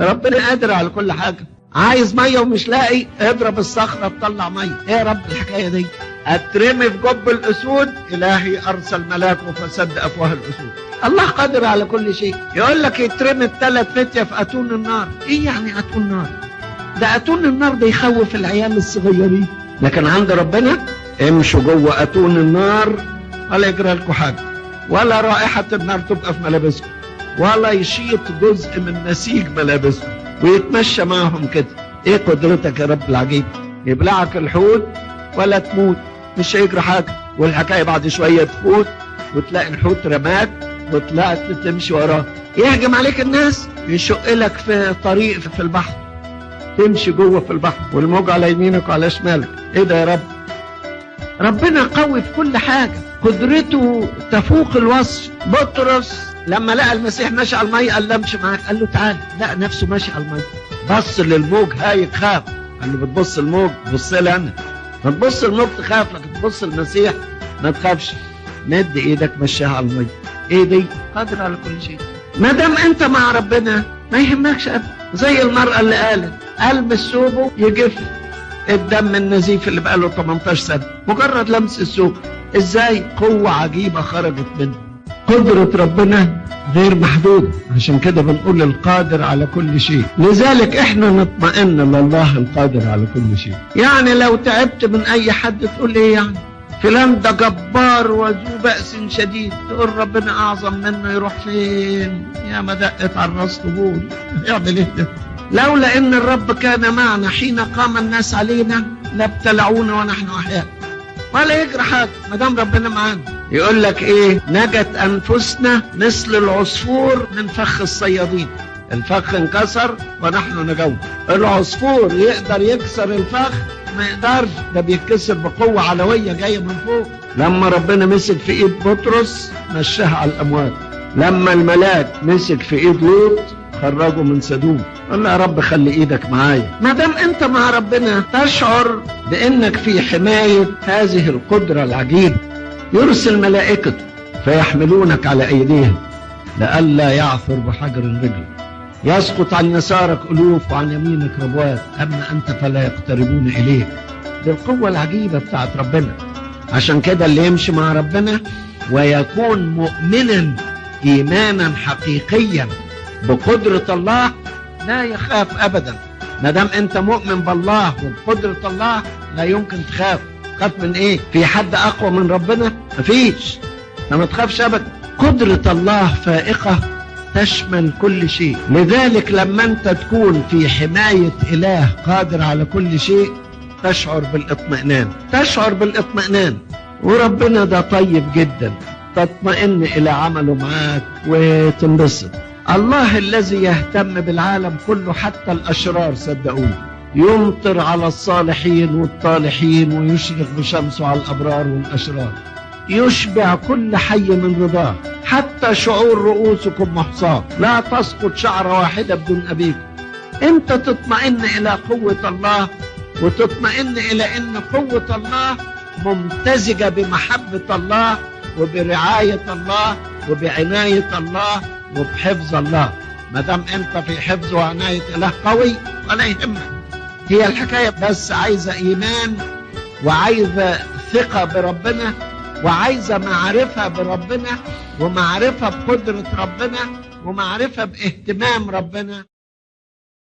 ربنا قادر على كل حاجة. عايز مية ومش لاقي، اضرب الصخرة تطلع مية. ايه يا رب الحكاية دي؟ اترمي في جب الاسود، الهي ارسل ملاكه فسد افواه الاسود. الله قادر على كل شيء. يقول لك يترمي ال3 فتية في اتون النار. ايه يعني اتون نار؟ ده اتون النار ده يخوف العيال الصغيرين، لكن عند ربنا امشوا جوه اتون النار ولا يجرى لكم حاجة، ولا رائحة النار تبقى في ملابسكم، ولا يشيط جزء من نسيج ملابسكم، ويتمشى معهم كده. ايه قدرتك يا رب العجيب؟ يبلعك الحوت ولا تموت، مش هيجرى حاجة. والحكاية بعد شوية تفوت وتلاقي الحوت رماك وطلعت تمشي وراه. يهجم عليك الناس، يشق لك في طريق في البحر، تمشي جوه في البحر والموج على يمينك وعلى شمالك. ايه ده يا رب؟ ربنا قوي في كل حاجة، قدرته تفوق الوصف. بطرس لما لقى المسيح ماشي على المية قال له امشي معاك، قال له تعال، لقى نفسه ماشي على المية، بص للموج هايج خاف. قال له بتبص الموج؟ بص لي انا. ما تبص الموج تخاف، لكن تبص المسيح ما تخافش. مد ايدك مشيها على المية. ايه دي؟ قادر على كل شيء. ما دام انت مع ربنا ما يهمكش ابدا. زي المرأة اللي قالت المس ثوبه يجف الدم النزيف اللي بقاله 18 سنة، مجرد لمس الثوب. ازاي؟ قوة عجيبة خرجت منه. قدرة ربنا غير محدودة، عشان كده بنقول القادر على كل شيء. لذلك احنا نطمئن لله القادر على كل شيء. يعني لو تعبت من اي حد تقول ايه يعني؟ فلان ده جبار وذو بأس شديد، تقول ربنا اعظم منه يروح فين؟ يا ما دقت على الراس طبول، يعمل ايه ده؟ لولا ان الرب كان معنا حين قام الناس علينا لابتلعونا ونحن احياء. ولا يجرى حاجه ما دام ربنا معانا. يقول لك ايه؟ نجت انفسنا مثل العصفور من فخ الصيادين. الفخ انكسر ونحن نجوم. العصفور يقدر يكسر الفخ؟ ما يقدرش، ده بيتكسر بقوه علويه جايه من فوق. لما ربنا مسك في ايد بطرس مشاها على الاموات. لما الملاك مسك في ايد لوط خرجوا من سدوم. قال يا رب خلي ايدك معايا. ما دام انت مع ربنا تشعر بانك في حماية هذه القدرة العجيبة. يرسل ملائكته فيحملونك على ايديهم لئلا يعثر بحجر رجل. يسقط عن يسارك الوف وعن يمينك ربوات، اما انت فلا يقتربون اليك. دي القوة العجيبة بتاعت ربنا. عشان كده اللي يمشي مع ربنا ويكون مؤمنا ايمانا حقيقيا بقدرة الله لا يخاف ابدا. ما دام انت مؤمن بالله وبقدرة الله لا يمكن تخاف. تخاف من ايه؟ في حد اقوى من ربنا؟ مفيش. ما تخافش ابدا. قدرة الله فائقة تشمل كل شيء. لذلك لما انت تكون في حماية اله قادر على كل شيء تشعر بالاطمئنان. تشعر بالاطمئنان. وربنا ده طيب جدا، تطمئن الى عمله معاك وتنبسط. الله الذي يهتم بالعالم كله حتى الأشرار صدقوني، يمطر على الصالحين والطالحين ويشرق بشمسه على الأبرار والأشرار، يشبع كل حي من رضاه، حتى شعور رؤوسكم محصاة، لا تسقط شعرة واحدة بدون أبيكم. انت تطمئن إلى قوة الله، وتطمئن إلى أن قوة الله ممتزجة بمحبة الله وبرعاية الله وبعناية الله وبحفظ الله. ما دام انت في حفظ وعناية اله قوي ولا يهمك. هي الحكاية بس عايزة ايمان، وعايزة ثقة بربنا، وعايزة معرفة بربنا، ومعرفة بقدرة ربنا، ومعرفة باهتمام ربنا.